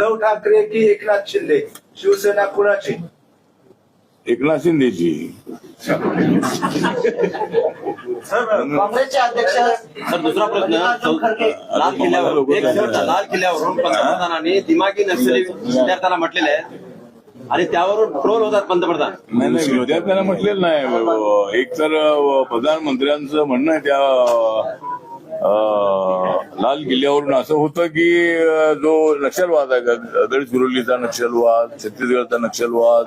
उद्धव ठाकरे की एकनाथ शिंदे, शिवसेना कुणाची? एकनाथ शिंदेची. काँग्रेसचे अध्यक्ष सर, दुसरा प्रश्न. लाल किल्ल्यावरून पंतप्रधानांनी दिमागी नक्षली विद्यार्थ्यांना म्हटलेले आहे आणि त्यावरून ट्रोल होतात पंतप्रधान. नाही, विद्यार्थ्यांना म्हटलेलं नाही. एक तर प्रधानमंत्र्यांचं म्हणणं आहे त्या लाल किल्ल्यावरून असं होतं की जो नक्षलवाद आहे, गडचिरोलीचा नक्षलवाद, छत्तीसगडचा नक्षलवाद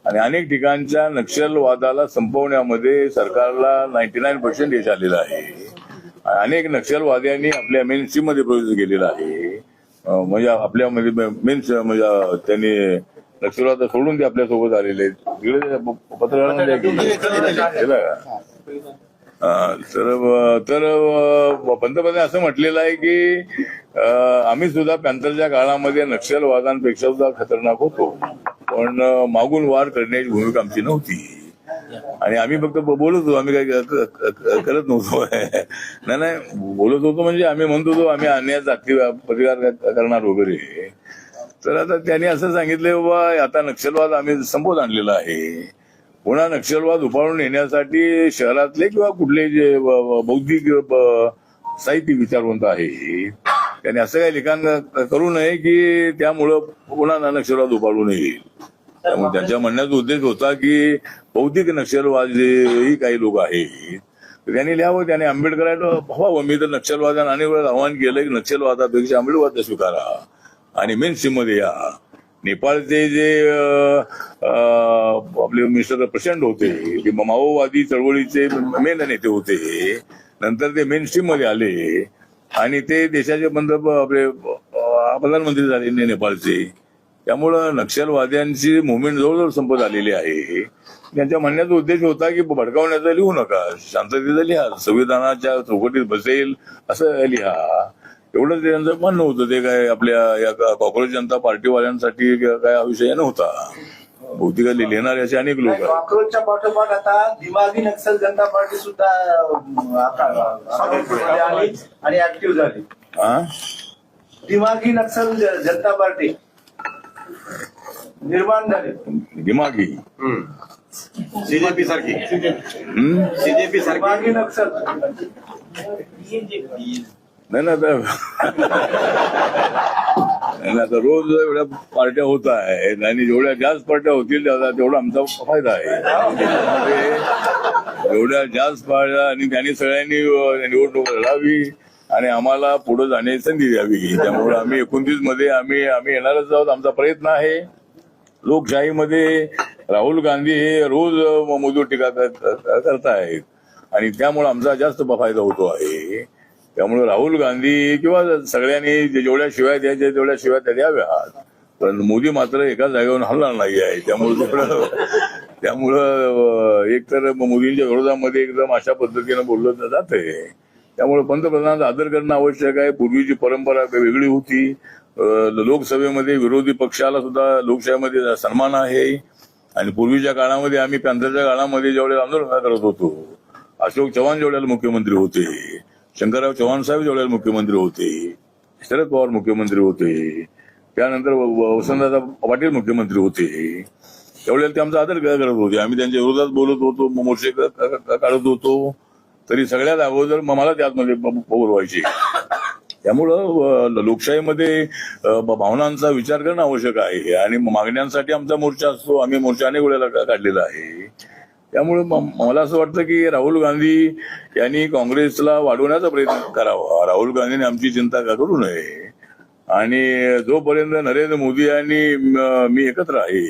आणि अनेक ठिकाणच्या नक्षलवादाला संपवण्यामध्ये सरकारला 99% यश आलेलं आहे. अनेक नक्षलवाद्यांनी आपल्या मेन स्ट्रीम मध्ये प्रवेश केलेला आहे. म्हणजे आपल्यामध्ये मेन म्हणजे त्यांनी नक्षलवाद सोडून ते आपल्यासोबत आलेले आहेत. तिकडे पत्रकारांमध्ये तर पंतप्रधान असं म्हटलेलं आहे की आम्ही सुद्धा पॅन्थरच्या काळामध्ये नक्षलवादांपेक्षा सुद्धा खतरनाक होतो, पण मागून वार करण्याची भूमिका आमची नव्हती आणि आम्ही फक्त बोलत होतो, आम्ही काही करत नव्हतो. नाही बोलत होतो म्हणजे आम्ही म्हणत होतो आम्ही अन्यायाचा प्रतिकार करणार वगैरे. तर आता त्यांनी असं सांगितलं बाबा आता नक्षलवाद आम्ही संपवत आणलेला आहे. पुन्हा नक्षलवाद उभारून येण्यासाठी शहरातले किंवा कुठले जे बौद्धिक साहित्य विचारवंत आहे त्यांनी असं काही लिखाण करू नये की त्यामुळं पुन्हा नक्षलवाद उभारून येईल. त्यामुळे त्यांच्या म्हणण्याचा उद्देश होता की बौद्धिक नक्षलवाद जेही काही लोक आहेत त्यांनी लिहावं, त्याने आंबेडकरांना हवावं. मी तर नक्षलवादानं अनेक वेळा आवाहन केलं की नक्षलवादापेक्षा आंबेडकरवाद स्वीकारा आणि मेन स्ट्रीम मध्ये या. नेपाळचे जे आपले मिस्टर प्रचंड होते, ते माओवादी चळवळीचे मेन नेते होते, नंतर ते मेन स्ट्रीम मध्ये आले आणि ते देशाचे आपले प्रधानमंत्री झाले नेपाळचे. त्यामुळं नक्षलवाद्यांची मुवमेंट जवळजवळ संपत आलेली आहे. त्यांच्या म्हणण्याचा उद्देश होता की भडकावण्याचा लिहू नका, शांततेचं लिहा, संविधानाच्या चौकटीत बसेल असं लिहा, एवढंच त्यांचं म्हणणं होतं. ते काय आपल्या या कॉंग्रेस जनता पार्टीवाल्यांसाठी काय हा विषय नव्हता. बहुतेक लिहिणारे असे अनेक लोक आहेत. कॉंग्रेसच्या पाठोपाठ आता दिमागी नक्षल जनता पार्टी सुद्धा आणि ऍक्टिव्ह झाली. दिमागी नक्षल जनता पार्टी निर्माण झाली. दिमागी सीजेपी सारखी दिमागी नक्षल नाही ना, आता रोज एवढ्या पार्ट्या होत आहेत आणि जेवढ्या जास्त पार्ट्या होतील तेवढा आमचा फायदा आहे. एवढ्या जास्त पार्ट्या आणि त्यांनी सगळ्यांनी निवडणूक लढावी आणि आम्हाला पुढे जाण्याची संधी द्यावी. त्यामुळे आम्ही 29 मध्ये आम्ही येणारच आहोत. आमचा प्रयत्न आहे. लोकशाहीमध्ये राहुल गांधी हे रोज मोदीवर टीका करतायत आणि त्यामुळे आमचा जास्त फायदा होतो आहे. त्यामुळे राहुल गांधी किंवा सगळ्यांनी जेवढ्या शिवाय द्यायच्या तेवढ्या शिवाय त्या द्याव्यात, पण मोदी मात्र एका जागेवरून हलणार नाही आहे. त्यामुळं एकतर मोदींच्या विरोधामध्ये एकदम अशा पद्धतीनं बोललं जाते. त्यामुळे पंतप्रधानांचा आदर करणं आवश्यक आहे. पूर्वीची परंपरा वेगळी होती. लोकसभेमध्ये विरोधी पक्षाला सुद्धा लोकशाहीमध्ये सन्मान आहे आणि पूर्वीच्या काळामध्ये आम्ही पॅन्थरच्या काळामध्ये जेवढे आंदोलन करत होतो, अशोक चव्हाण जेवढ्याला मुख्यमंत्री होते, शंकरराव चव्हाण साहेब जेवढ्याला मुख्यमंत्री होते, शरद पवार मुख्यमंत्री होते, त्यानंतर वसंतदादा पाटील मुख्यमंत्री होते, तेवढ्याला ते आमचा आदर करत होते. आम्ही त्यांच्या विरोधात बोलत होतो, मोर्चे काढत होतो, तरी सगळ्यात अगोदर मला त्यामध्ये बोलवायचे. त्यामुळं लोकशाहीमध्ये भावनांचा विचार करणं आवश्यक आहे आणि मागण्यांसाठी आमचा मोर्चा असतो. आम्ही मोर्चा अनेक वेळेला काढलेला आहे. त्यामुळे मला असं वाटतं की राहुल गांधी यांनी काँग्रेसला वाढवण्याचा प्रयत्न करावा. राहुल गांधींनी आमची चिंता करू नये आणि जोपर्यंत नरेंद्र मोदी आणि मी एकत्र आहे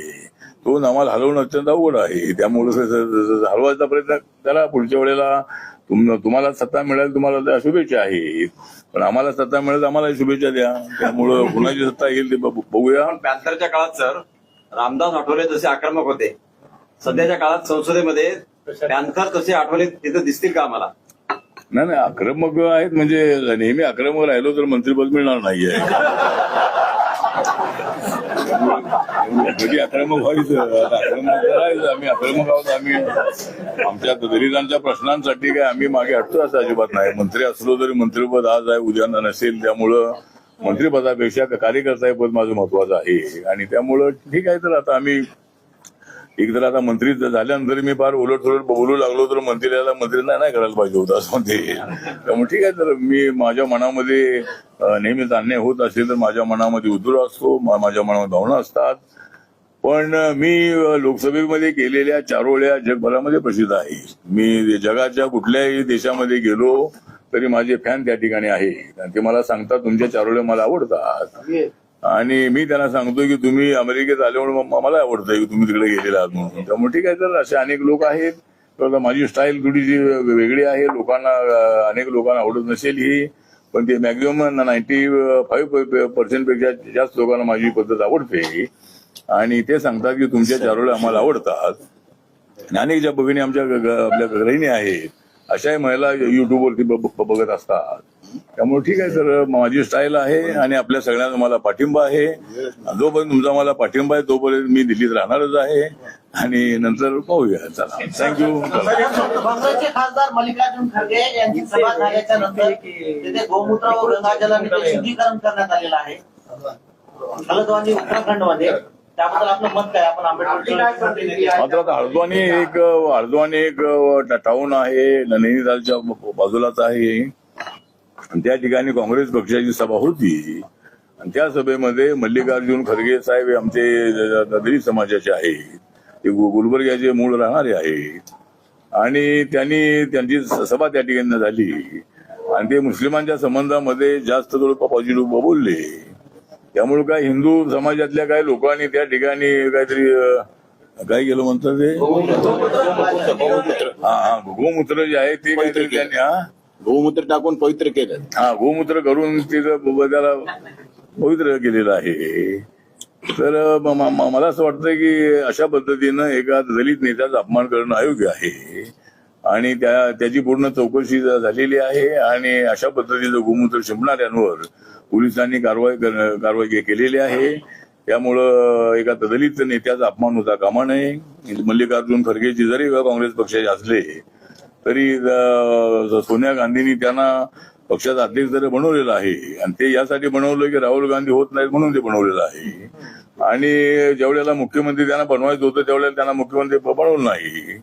तो आम्हाला हलवणं अत्यंत अवघड आहे. त्यामुळे हलवायचा प्रयत्न करा. पुढच्या वेळेला तुम्हाला सत्ता मिळेल, तुम्हाला शुभेच्छा आहेत, पण आम्हाला सत्ता मिळेल आम्हाला शुभेच्छा द्या. त्यामुळं कुणाची सत्ता येईल ते बघूया. पॅन्थरच्या काळात सर रामदास आठवले जसे आक्रमक होते, सध्याच्या काळात संसदेमध्ये पॅन्थर तसे आठवले तिथे दिसतील का आम्हाला? नाही आक्रमक आहेत म्हणजे नेहमी आक्रमक राहिलो तर मंत्रिपद मिळणार नाहीये. कधी आक्रमक व्हायचं, आक्रमक करायचं. आम्ही आक्रमक आहोत. आम्ही आमच्या दलितांच्या प्रश्नांसाठी काय आम्ही मागे हटतो असं अजिबात नाही. मंत्री असलो तरी मंत्रिपद आज आहे उद्या नसेल. त्यामुळं मंत्रिपदापेक्षा कार्यकर्ता हे पद माझं महत्वाचं आहे. आणि त्यामुळं ठीक आहे. तर आता आम्ही एक तर आता मंत्री झाल्यानंतर मी फार उलट बोलू लागलो तर मंत्र्यांना नाही करायला पाहिजे होतं असं म्हणते. त्यामुळे ठीक आहे. तर मी माझ्या मनामध्ये नेहमीच अन्याय होत असेल तर माझ्या मनामध्ये उद्दूर असतो, माझ्या मनामध्ये भावना असतात. पण मी लोकसभेमध्ये केलेल्या चारोळ्या जगभरामध्ये प्रसिद्ध आहे. मी जगाच्या कुठल्याही देशामध्ये गेलो तरी माझे फॅन त्या ठिकाणी आहेत आणि ते मला सांगतात तुमच्या चारोळ्या मला आवडतात. आणि मी त्यांना सांगतो की तुम्ही अमेरिकेत आल्यामुळे मला आवडतंय की तुम्ही तिकडे गेलेला आहात म्हणून. त्यामुळे ठीक आहे. तर असे अनेक लोक आहेत. तर माझी स्टाईल थोडीशी वेगळी आहे. अनेक लोकांना आवडत नसेल ही, पण ते मॅक्झिमम 95% पेक्षा जास्त लोकांना माझी पद्धत आवडते. आणि ते सांगतात की तुमच्या चारोळ्या आम्हाला आवडतात. आणि अनेक ज्या भगिनी आपल्या गृहिणी आहेत अशाही महिला युट्यूबवरती बघत असतात. त्यामुळे ठीक आहे. तर माझी स्टाईल आहे आणि आपल्या सगळ्यांना मला पाठिंबा आहे. जोपर्यंत तुमचा मला पाठिंबा आहे तोपर्यंत मी दिल्लीत राहणारच आहे. आणि नंतर पाहूया. चला, थँक्यू. काँग्रेसचे खासदार मल्लिकार्जुन खरगे यांची सभा झाल्याच्या नंतर तिथे गोमूत्र व गंगाजलाने शुद्धीकरण करण्यात आलेलं आहे हलद्वानी उत्तराखंडमध्ये. त्याबद्दल आपलं मत काय? आपण आंबेडकर मात्र आता हळद्वानी एक टाऊन आहे, नैनितालच्या बाजूलाच आहे. आणि त्या ठिकाणी काँग्रेस पक्षाची सभा होती. आणि त्या सभेमध्ये मल्लिकार्जुन खरगे साहेब आमचे दलित समाजाचे आहेत. ते गुलबर्ग्याचे मूळ राहणारे आहेत. आणि त्यांची सभा त्या ठिकाणी झाली. आणि ते मुस्लिमांच्या संबंधामध्ये जास्त थोडं पॉझिटिव्ह बोलले. त्यामुळे काय हिंदू समाजातल्या काही लोकांनी त्या ठिकाणी काहीतरी काय केलं म्हणतात ते गोमूत्र जे आहे ते काहीतरी त्यांनी गोमूत्र टाकून पवित्र केलं. गोमूत्र करून तिथं त्याला पवित्र केलेलं आहे. तर मला असं वाटतं की अशा पद्धतीनं एका दलित नेत्याचा अपमान करणं अयोग्य आहे. आणि त्याची पूर्ण चौकशी झालेली आहे. आणि अशा पद्धतीचं गोमूत्र शिंपणाऱ्यांवर पोलिसांनी कारवाई केलेली आहे. त्यामुळं एका दलित नेत्याचा अपमान होता कामा नये. मल्लिकार्जुन खरगेची जरी काँग्रेस पक्षाचे असले तरी सोनिया गांधींनी त्यांना पक्षाचा अध्यक्ष जरी बनवलेला आहे. आणि ते यासाठी बनवलं की राहुल गांधी होत नाहीत म्हणून ते बनवलेलं आहे. आणि जेवढ्याला मुख्यमंत्री त्यांना बनवायचं होतं तेवढ्याला त्यांना मुख्यमंत्री बनवलं नाही.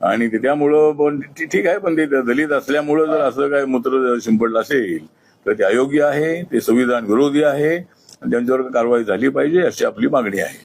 आणि त्यामुळं पण ठीक आहे. पण ते दलित असल्यामुळं जर असं काय मूत्र शिंपडलं असेल तर ते अयोग्य आहे. ते संविधान विरोधी आहे. त्यांच्यावर कारवाई झाली पाहिजे अशी आपली मागणी आहे.